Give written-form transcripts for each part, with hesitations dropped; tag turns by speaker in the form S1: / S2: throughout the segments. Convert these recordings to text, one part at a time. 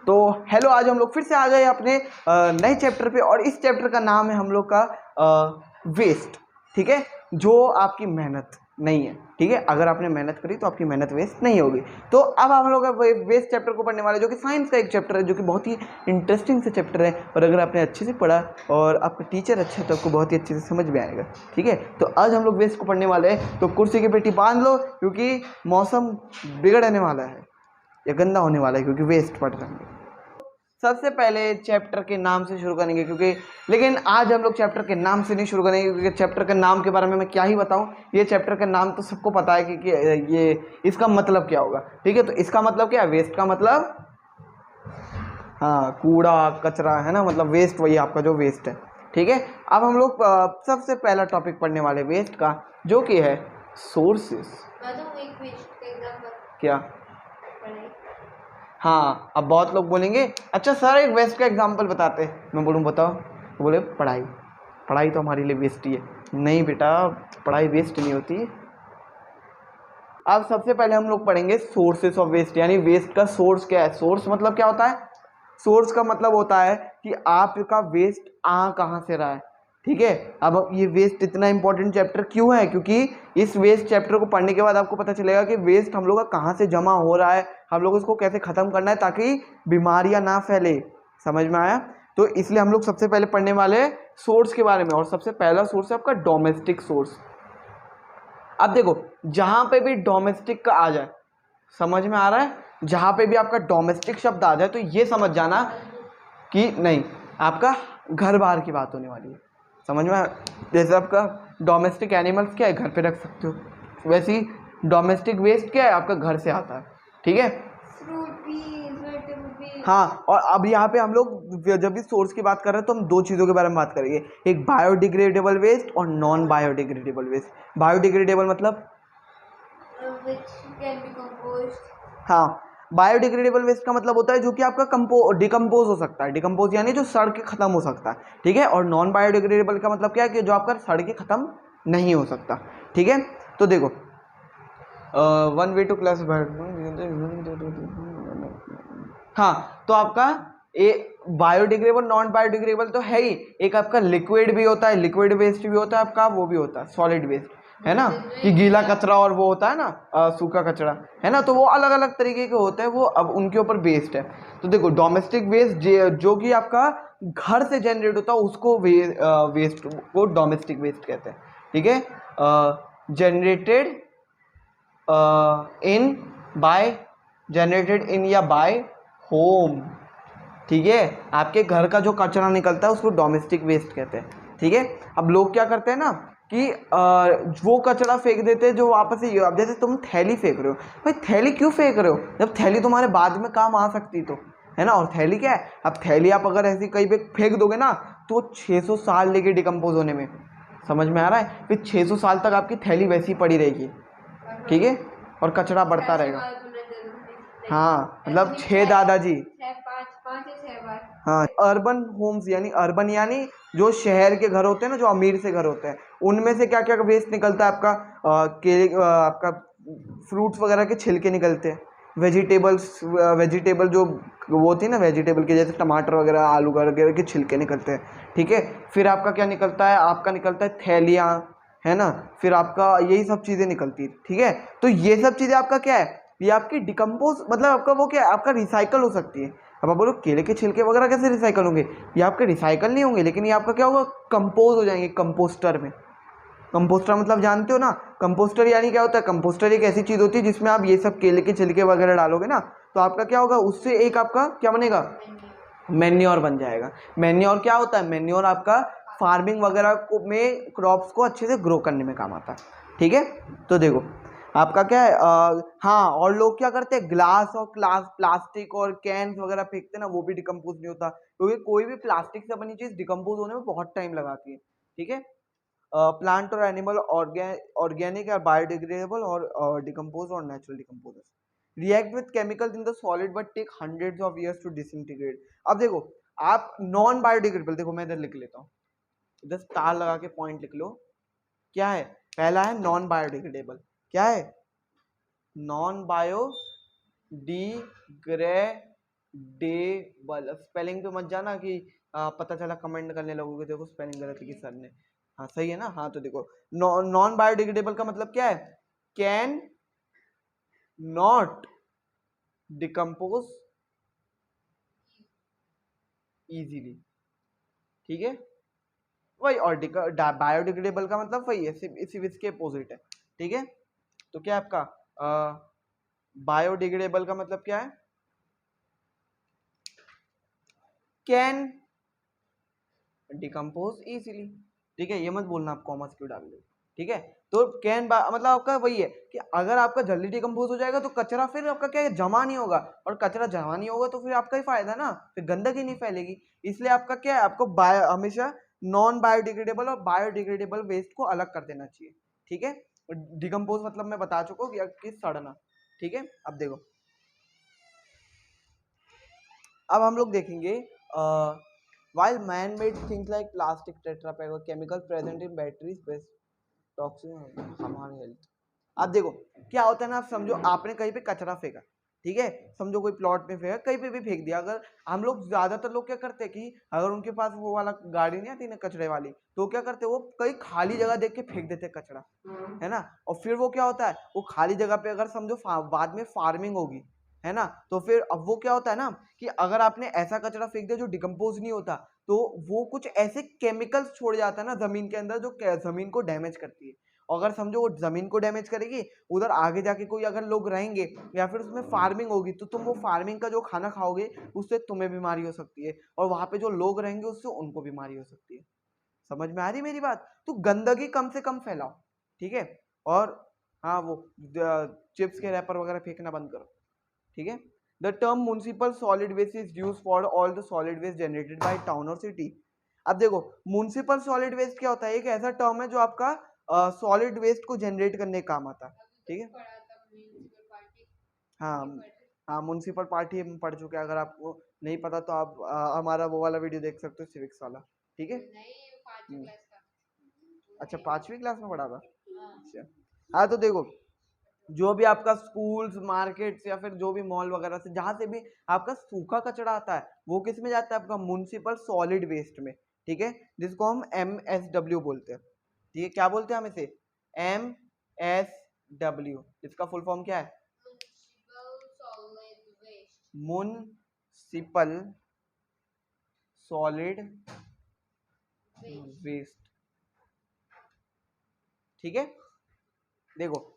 S1: तो हेलो, आज हम लोग फिर से आ गए अपने नए चैप्टर पे, और इस चैप्टर का नाम है हम लोग का वेस्ट। ठीक है, जो आपकी मेहनत नहीं है। ठीक है, अगर आपने मेहनत करी तो आपकी मेहनत वेस्ट नहीं होगी। तो अब हम लोग वेस्ट चैप्टर को पढ़ने वाले, जो कि साइंस का एक चैप्टर है, जो कि बहुत ही इंटरेस्टिंग से चैप्टर है। और अगर आपने अच्छे से पढ़ा और आपका टीचर अच्छा है तो आपको बहुत ही अच्छे से समझ में आएगा। ठीक है, तो आज हम लोग वेस्ट को पढ़ने वाले हैं। तो कुर्सी की पेटी बांध लो, क्योंकि मौसम बिगड़ने वाला है या गंदा होने वाला है, क्योंकि वेस्ट पढ़ रहे हैं। सबसे पहले चैप्टर के नाम से शुरू करेंगे, क्योंकि लेकिन आज हम लोग चैप्टर के नाम से नहीं शुरू करेंगे, क्योंकि चैप्टर के नाम के बारे में मैं क्या ही बताऊं। ये चैप्टर का नाम तो सबको पता है कि ये इसका मतलब क्या होगा। ठीक है, तो इसका मतलब क्या है? वेस्ट का मतलब, हाँ, कूड़ा कचरा है ना, मतलब वेस्ट, वही आपका जो वेस्ट है। ठीक है, अब हम लोग सबसे पहला टॉपिक पढ़ने वाले वेस्ट का, जो कि है सोर्सेस। क्या? हाँ, अब बहुत लोग बोलेंगे अच्छा सर एक वेस्ट का एग्जांपल बताते हैं। मैं बोलूँ बताओ, तो बोले पढ़ाई। पढ़ाई तो हमारे लिए वेस्ट ही है। नहीं बेटा, पढ़ाई वेस्ट नहीं होती। अब सबसे पहले हम लोग पढ़ेंगे सोर्सेस ऑफ वेस्ट, यानी वेस्ट का सोर्स क्या है। सोर्स मतलब क्या होता है? सोर्स का मतलब होता है कि आपका वेस्ट आ कहाँ से रहा है। ठीक है, अब ये वेस्ट इतना इंपॉर्टेंट चैप्टर क्यों है? क्योंकि इस वेस्ट चैप्टर को पढ़ने के बाद आपको पता चलेगा कि वेस्ट हम लोग का कहाँ से जमा हो रहा है, हम लोग उसको कैसे खत्म करना है ताकि बीमारियां ना फैले। समझ में आया? तो इसलिए हम लोग सबसे पहले पढ़ने वाले सोर्स के बारे में, और सबसे पहला सोर्स है आपका डोमेस्टिक सोर्स। अब देखो, जहां पे भी डोमेस्टिक का आ जाए, समझ में आ रहा है? जहां पे भी आपका डोमेस्टिक शब्द आ जाए तो ये समझ जाना कि नहीं, आपका घर बार की बात होने वाली है। समझ में? जैसे आपका डोमेस्टिक एनिमल्स क्या है, घर पे रख सकते हो, वैसे ही डोमेस्टिक वेस्ट क्या है, आपका घर से आता है। ठीक है, हाँ। और अब यहाँ पे हम लोग जब भी सोर्स की बात कर रहे हैं तो हम दो चीज़ों के बारे में बात करेंगे, एक बायोडिग्रेडेबल वेस्ट और नॉन बायोडिग्रेडेबल वेस्ट। बायोडिग्रेडेबल मतलब, हाँ, बायोडिग्रेडेबल वेस्ट का मतलब होता है जो कि आपका डिकम्पोज हो सकता है। डिकम्पोज यानी जो सड़ के खत्म हो सकता है। ठीक है, और नॉन बायोडिग्रेडेबल का मतलब क्या है कि जो आपका सड़ के खत्म नहीं हो सकता। ठीक है, तो देखो, वन वे टू क्लास, हाँ, तो आपका ए बायोडिग्रेडेबल नॉन बायोडिग्रेडेबल तो है ही। एक आपका लिक्विड भी होता है, लिक्विड वेस्ट भी होता है आपका, वो भी होता है सॉलिड वेस्ट, है ना, कि गीला कचरा और वो होता है ना सूखा कचरा, है ना। तो वो अलग अलग तरीके के होते हैं, वो अब उनके ऊपर बेस्ड है। तो देखो, डोमेस्टिक वेस्ट जो कि आपका घर से जनरेट होता है उसको वेस्ट को डोमेस्टिक वेस्ट कहते हैं। ठीक है, generated in by, generated in या बाय होम। ठीक है, आपके घर का जो कचरा निकलता है उसको डोमेस्टिक वेस्ट कहते हैं। ठीक है, अब लोग क्या करते हैं ना कि वो कचरा फेंक देते हैं जो वापस से, अब जैसे तुम थैली फेंक रहे हो, भाई थैली क्यों फेंक रहे हो जब थैली तुम्हारे बाद में काम आ सकती तो, है ना। और थैली क्या है, अब थैली आप अगर ऐसी कहीं पे फेंक दोगे ना तो 600 साल लेके डिकम्पोज होने में। समझ में आ रहा है? फिर 600 साल तक आपकी थैली वैसी पड़ी रहेगी। ठीक है, और कचरा बढ़ता रहेगा। हाँ, मतलब 6 दादाजी। हाँ, अर्बन होम्स यानी अर्बन यानी जो शहर के घर होते हैं ना, जो अमीर से घर होते हैं, उनमें से क्या क्या वेस्ट निकलता है आपका, आपका फ्रूट्स वगैरह के छिलके निकलते हैं, वेजिटेबल्स, वेजिटेबल जो वो होती है ना, वेजिटेबल के जैसे टमाटर वगैरह, आलू वगैरह के छिलके निकलते हैं। ठीक है, फिर आपका क्या निकलता है, आपका निकलता है थैलियाँ, है ना, फिर आपका यही सब चीज़ें निकलती है। ठीक है, तो ये सब चीज़ें आपका क्या है, ये आपकी डिकम्पोज, मतलब आपका वो क्या है, आपका रिसाइकल हो सकती है। अब आप बोलो केले के छिलके वगैरह कैसे रिसाइकल होंगे? ये आपके रिसाइकल नहीं होंगे, लेकिन ये आपका क्या होगा, कंपोज हो जाएंगे कंपोस्टर में। कंपोस्टर मतलब जानते हो ना, कंपोस्टर यानी क्या होता है? कंपोस्टर एक ऐसी चीज़ होती है जिसमें आप ये सब केले के छिलके वगैरह डालोगे ना, तो आपका क्या होगा, उससे एक आपका क्या बनेगा, मैन्योर बन जाएगा। मैन्योर क्या होता है? मैन्योर आपका फार्मिंग वगैरह को में क्रॉप्स को अच्छे से ग्रो करने में काम आता है। ठीक है, तो देखो आपका क्या है, हाँ, और लोग क्या करते हैं, ग्लास और प्लास्टिक और कैन वगैरह फेंकते हैं ना, वो भी डिकम्पोज नहीं होता, क्योंकि कोई भी प्लास्टिक से बनी चीज डिकम्पोज होने में बहुत टाइम लगाती है। ठीक है, प्लांट और एनिमल ऑर्गेनिक और बायोडिग्रेडेबल और डिकम्पोज और natural decomposers react with chemicals in the solid but take hundreds of years to disintegrate. अब देखो, आप नॉन बायोडिग्रेडेबल, देखो मैं इधर लिख लेता हूँ, इधर स्टार लगा के पॉइंट लिख लो। क्या है? पहला है नॉन बायोडिग्रेडेबल। क्या है? Non bio degradable. Devil, spelling पे मत जाना कि पता चला कमेंट करने लगोगे देखो स्पेलिंग गलत की सर ने। हाँ सही है ना। हाँ तो देखो नॉन बायोडिग्रेडेबल का मतलब क्या है, कैन नॉट डिकम्पोज इजीली, ठीक है। वही, और बायोडिग्रेडेबल का मतलब वही है, इसी इसके अपोजिट है, ठीक है। तो क्या है आपका बायोडिग्रेडेबल का मतलब क्या है, कैन डिकम्पोज इजीली, ठीक है। ये मत बोलना आप कॉमर्स क्यों डाल रहे, ठीक है। तो कैन मतलब आपका वही है कि अगर आपका जल्दी डिकम्पोज हो जाएगा तो कचरा फिर आपका क्या है, जमा नहीं होगा, और कचरा जमा नहीं होगा तो फिर आपका ही फायदा ना, फिर गंदगी नहीं फैलेगी। इसलिए आपका क्या है, आपको हमेशा नॉन बायोडिग्रेडेबल और बायोडिग्रेडेबल वेस्ट को अलग कर देना चाहिए, ठीक है। डिकम्पोज मतलब मैं बता चुका हूँ कि सड़ना, ठीक है। अब देखो, अब हम लोग देखेंगे while man-made things like plastic, tetra pack और chemical present in batteries best toxin हमारे हेल्थ। अब देखो क्या होता है ना, आप समझो आपने कहीं पे कचरा फेंका, ठीक है, समझो कोई प्लॉट में फेंका, कहीं पे भी फेंक दिया। अगर हम लोग ज्यादातर लोग क्या करते हैं कि अगर उनके पास वो वाला गाड़ी नहीं आती ना कचरे वाली, तो क्या करते हैं वो कहीं खाली जगह देख के फेंक देते कचरा, है ना। और फिर वो क्या होता है, वो खाली जगह पे अगर समझो बाद में फार्मिंग होगी, है ना, तो फिर अब वो क्या होता है ना कि अगर आपने ऐसा कचरा फेंक दिया जो डिकम्पोज नहीं होता, तो वो कुछ ऐसे केमिकल्स छोड़ जाता है ना जमीन के अंदर जो जमीन को डैमेज करती है। और अगर समझो वो जमीन को डैमेज करेगी, उधर आगे जाके कोई अगर लोग रहेंगे या फिर उसमें फार्मिंग होगी, तो तुम वो फार्मिंग का जो खाना खाओगे उससे तुम्हें बीमारी हो सकती है, और वहां पे जो लोग रहेंगे उससे उनको बीमारी हो सकती है। समझ में आ रही मेरी बात। तो गंदगी कम से कम फैलाओ, ठीक है। और हाँ, वो चिप्स के रैपर वगैरह फेंकना बंद करो, ठीक है। The term municipal solid waste is use for all the solid waste generated by town और सिटी। अब देखो म्युनिसिपल सॉलिड वेस्ट क्या होता है, एक ऐसा टर्म है जो आपका सॉलिड वेस्ट को जनरेट करने का काम आता है, ठीक है। हाँ, हाँ म्युनिसिपल पार्टी हम पढ़ चुके हैं, अगर आपको नहीं पता तो आप हमारा वो वाला वीडियो देख सकते हो सिविक्स वाला, ठीक है। हम्म, अच्छा 5वीं क्लास में पढ़ा था, अच्छा। हाँ तो देखो, जो भी आपका स्कूल्स मार्केट्स या फिर जो भी मॉल वगैरह से जहां से भी आपका सूखा कचरा आता है, वो किस में जाता है, आपका म्युनिसिपल सॉलिड वेस्ट में, ठीक है, जिसको हम MSW बोलते हैं, ठीक है। क्या बोलते हैं हम इसे, MSW, इसका फुल फॉर्म क्या है, म्युनिसिपल सॉलिड वेस्ट, ठीक है। देखो,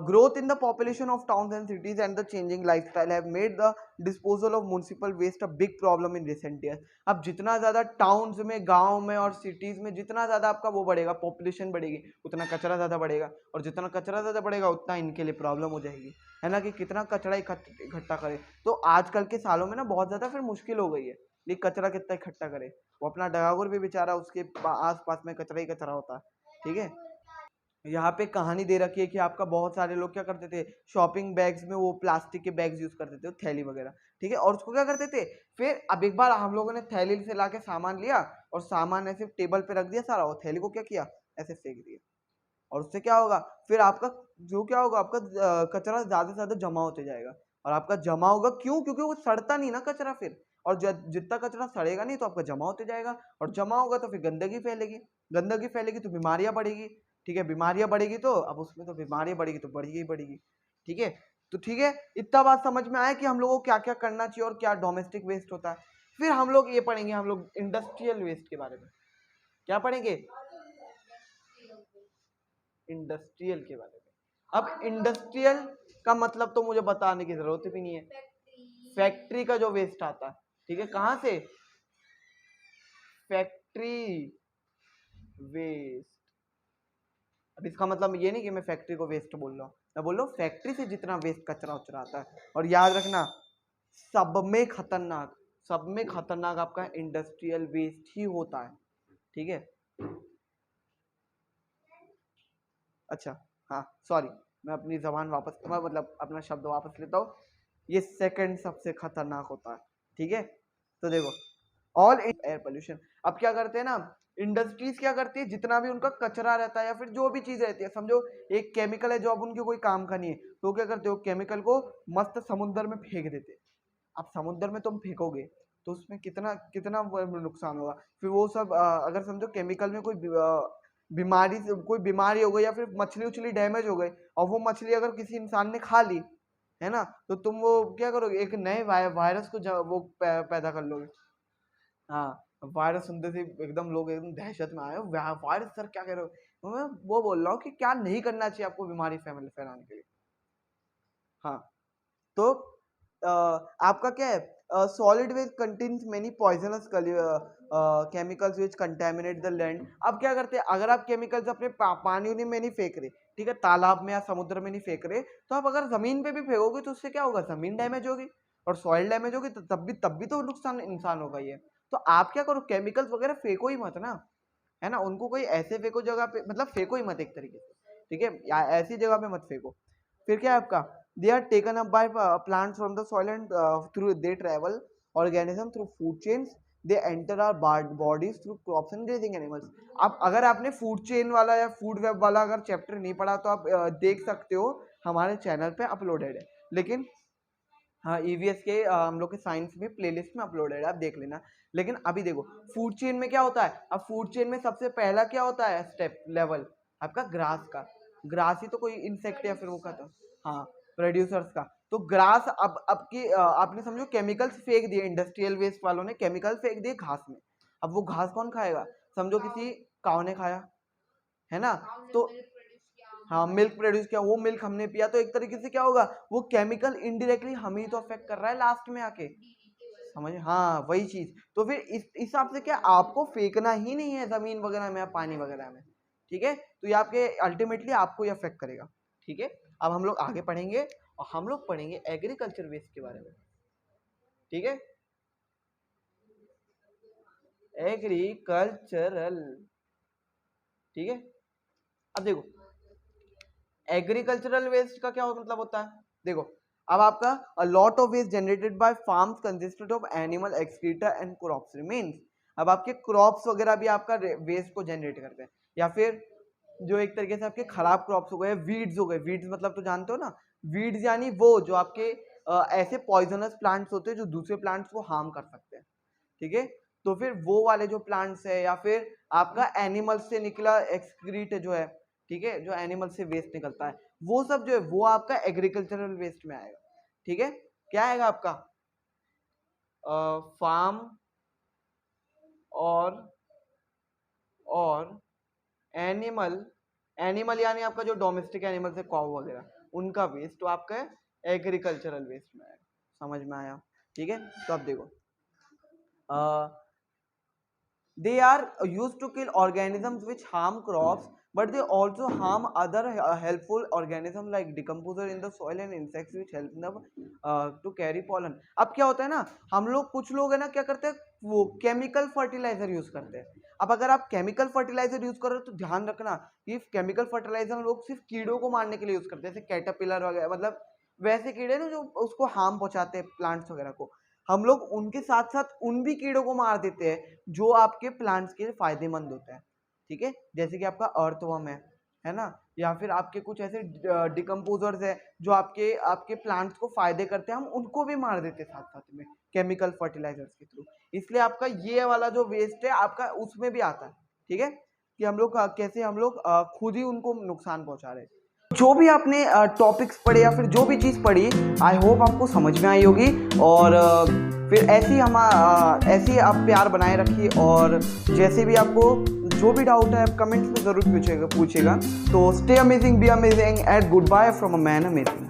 S1: growth in the population of towns and cities and the changing lifestyle have made the disposal of municipal waste a big problem in recent years। अब जितना ज्यादा towns में, गांव में और सिटीज में जितना ज्यादा आपका वो बढ़ेगा, पॉपुलेशन बढ़ेगी, उतना कचरा ज्यादा बढ़ेगा, और जितना कचरा ज्यादा बढ़ेगा उतना इनके लिए प्रॉब्लम हो जाएगी, है ना, कि कितना कचरा इकट्ठा करे। तो आजकल के सालों में ना बहुत ज्यादा फिर मुश्किल हो गई है कि कचरा कितना इकट्ठा करे। वो अपना डगागुर भी बेचारा, उसके आस पास में कचरा ही कचरा होता है, ठीक है। यहाँ पे कहानी दे रखी है कि आपका बहुत सारे लोग क्या करते थे, शॉपिंग बैग्स में वो प्लास्टिक के बैग्स यूज करते थे, थैली वगैरह, ठीक है। और उसको क्या करते थे, फिर अब एक बार हम लोगों ने थैली से लाके सामान लिया और सामान ऐसे टेबल पे रख दिया सारा, और थैली को क्या किया, ऐसे फेंक दिया। और उससे क्या होगा, फिर आपका जो क्या होगा, आपका कचरा ज्यादा से ज्यादा जमा होते जाएगा। और आपका जमा होगा क्यों, क्योंकि वो सड़ता नहीं ना कचरा फिर, और जितना कचरा सड़ेगा नहीं तो आपका जमा होते जाएगा, और जमा होगा तो फिर गंदगी फैलेगी, गंदगी फैलेगी तो बीमारियां बढ़ेगी, ठीक है। बीमारियां बढ़ेगी तो अब उसमें तो बीमारियां बढ़ेगी तो बढ़ेगी ही बढ़ेगी, ठीक है। तो ठीक है, इतना बात समझ में आया कि हम लोगों को क्या क्या करना चाहिए और क्या डोमेस्टिक वेस्ट होता है। फिर हम लोग ये पढ़ेंगे, हम लोग इंडस्ट्रियल वेस्ट के बारे में क्या पढ़ेंगे, इंडस्ट्रियल के बारे में। अब इंडस्ट्रियल का मतलब तो मुझे बताने की जरूरत भी नहीं है, फैक्ट्री का जो वेस्ट आता है, ठीक है, कहां से, फैक्ट्री वेस्ट। अब इसका मतलब ये नहीं कि मैं फैक्ट्री को वेस्ट बोल रहा हूँ, मैं बोल रहा हूँ फैक्ट्री से जितना वेस्ट कचरा उचरा आता है। और याद रखना, सब में खतरनाक, सब में खतरनाक आपका इंडस्ट्रियल वेस्ट ही होता है, ठीक है। अच्छा, हाँ सॉरी, मैं अपनी जबान वापस, मैं मतलब अपना शब्द वापस लेता हूँ, ये सेकंड सबसे खतरनाक होता है, ठीक है। तो देखो, ऑल एयर पोल्यूशन। अब क्या करते हैं ना, इंडस्ट्रीज क्या करती है, जितना भी उनका कचरा रहता है या फिर जो भी चीज रहती है, समझो एक केमिकल है जो अब उनके कोई काम का नहीं है, तो क्या करते हो, केमिकल को मस्त समुद्र में फेंक देते, अब समुद्र में तुम फेंकोगे तो उसमें कितना कितना नुकसान होगा। फिर वो सब अगर समझो केमिकल में कोई बीमारी से कोई बीमारी हो गई या फिर मछली उछली डैमेज हो गई और वो मछली अगर किसी इंसान ने खा ली है ना, तो तुम वो क्या करोगे, एक नए वायरस को वो पैदा कर लोगे। हाँ, वायरस सुनते से एकदम लोग एकदम दहशत में आए, वायरस सर क्या कह रहे हो। तो मैं वो बोल रहा हूँ कि क्या नहीं करना चाहिए आपको बीमारी फैलाने के लिए। हाँ, तो आपका क्या है, solid waste contains many poisonous chemicals which contaminate the land. अब क्या करते हैं, अगर आप केमिकल्स अपने पानी में नहीं फेंक रहे, ठीक है, तालाब में या समुद्र में नहीं फेंक रहे, तो आप अगर जमीन पे भी फेंकोगे तो उससे क्या होगा, जमीन डैमेज होगी और सॉइल डैमेज होगी, तो तब भी तो नुकसान इंसान होगा ये। तो आप क्या करो, केमिकल्स वगैरह फेंको ही मत ना, है ना, उनको कोई ऐसे फेंको जगह पे, मतलब फेंको ही मत एक तरीके से, ठीक है, या ऐसी जगह पे मत फेंको। फिर क्या है आपका, they are taken up by plants from the soil and through they travel organism through food chains, they enter our bodies through crops and grazing animals। अब अगर आपने फूड चेन वाला या फूड वेब वाला अगर चैप्टर नहीं पढ़ा तो आप देख सकते हो, हमारे चैनल पे अपलोडेड है। लेकिन हाँ, ईवीएस के हम लोग के साइंस में प्लेलिस्ट में अपलोडेड है, आप देख लेना। लेकिन अभी देखो फूड चेन में क्या होता है, अब फूड चेन में सबसे पहला क्या होता है स्टेप लेवल आपका ग्रास का, ग्रास ही तो कोई इंसेक्ट या फिर वो का था, हाँ, प्रोड्यूसर्स का। तो ग्रास अब की आपने समझो केमिकल्स फेंक दिए, इंडस्ट्रियल वेस्ट वालों ने केमिकल फेंक दिए घास में। अब वो घास कौन खाएगा, समझो किसी काऊ ने खाया, है ना, तो हाँ मिल्क प्रोड्यूस किया, वो मिल्क हमने पिया, तो एक तरीके से क्या होगा, वो केमिकल इनडायरेक्टली हम ही तो अफेक्ट कर रहा है लास्ट में आके, समझ, हाँ वही चीज। तो फिर इस हिसाब से क्या आपको फेंकना ही नहीं है जमीन वगैरह में या पानी वगैरह में, ठीक है, तो ये आपके अल्टीमेटली आपको ये अफेक्ट करेगा, ठीक है। अब हम लोग आगे पढ़ेंगे और हम लोग पढ़ेंगे एग्रीकल्चर वेस्ट के बारे में, ठीक है, एग्रीकल्चरल, ठीक है। अब देखो एग्रीकल्चरल वेस्ट का क्या मतलब होता है, देखो अब आपका a lot of waste generated by farms consisted of animal excreta and crops remains. अब आपके क्रॉप्स वगैरह भी आपका वेस्ट को जनरेट करते हैं, या फिर जो एक तरीके से आपके खराब क्रॉप्स हो गए, वीड्स हो गए, वीड्स मतलब तो जानते हो ना, वीड्स यानी वो जो आपके ऐसे पॉइजनस प्लांट्स होते हैं जो दूसरे प्लांट्स को हार्म कर सकते हैं, ठीक है। तो फिर वो वाले जो प्लांट्स है, या फिर आपका एनिमल्स से निकला एक्सक्रीट जो है, ठीक है, जो एनिमल से वेस्ट निकलता है, वो सब जो है वो आपका एग्रीकल्चरल वेस्ट में आएगा, ठीक है। क्या आएगा आपका, फार्म और एनिमल, एनिमल यानी आपका जो डोमेस्टिक एनिमल्स है काऊ वगैरह, उनका वेस्ट तो आपका एग्रीकल्चरल वेस्ट में आएगा, समझ में आया, ठीक है। तो अब देखो they are used to kill organisms which harm crops, but they also harm other helpful organisms like decomposer in the soil and insects which help them to carry pollen। अब क्या होता है ना, हम लोग कुछ लोग है ना क्या करते हैं, वो केमिकल फर्टिलाइजर यूज करते हैं। अब अगर आप केमिकल फर्टिलाइजर यूज करो तो ध्यान रखना कि केमिकल फर्टिलाइजर लोग सिर्फ कीड़ों को मारने के लिए यूज करते हैं, जैसे कैटरपिलर वगैरह, मतलब वैसे कीड़े ना जो उसको हार्म पहुंचाते हैं प्लांट्स वगैरह को, हम लोग उनके साथ साथ उन भी कीड़ों को मार देते हैं जो आपके प्लांट्स के लिए फायदेमंद होते हैं, ठीक है, जैसे कि आपका अर्थवर्म है ना, या फिर आपके कुछ ऐसे डिकम्पोजर्स है जो आपके प्लांट्स को फायदे करते हैं, हम उनको भी मार देते हैं साथ साथ में केमिकल फर्टिलाइजर्स के थ्रू। इसलिए आपका ये वाला जो वेस्ट है आपका उसमें भी आता है, ठीक है, कि हम लोग कैसे हम लोग खुद ही उनको नुकसान पहुंचा रहे हैं। जो भी आपने टॉपिक्स पढ़े या फिर जो भी चीज़ पढ़ी, आई होप आपको समझ में आई होगी, और फिर ऐसे आप प्यार बनाए रखिए, और जैसे भी आपको जो भी डाउट है आप कमेंट्स में ज़रूर पूछेगा। तो stay amazing, be amazing and goodbye from a man amazing.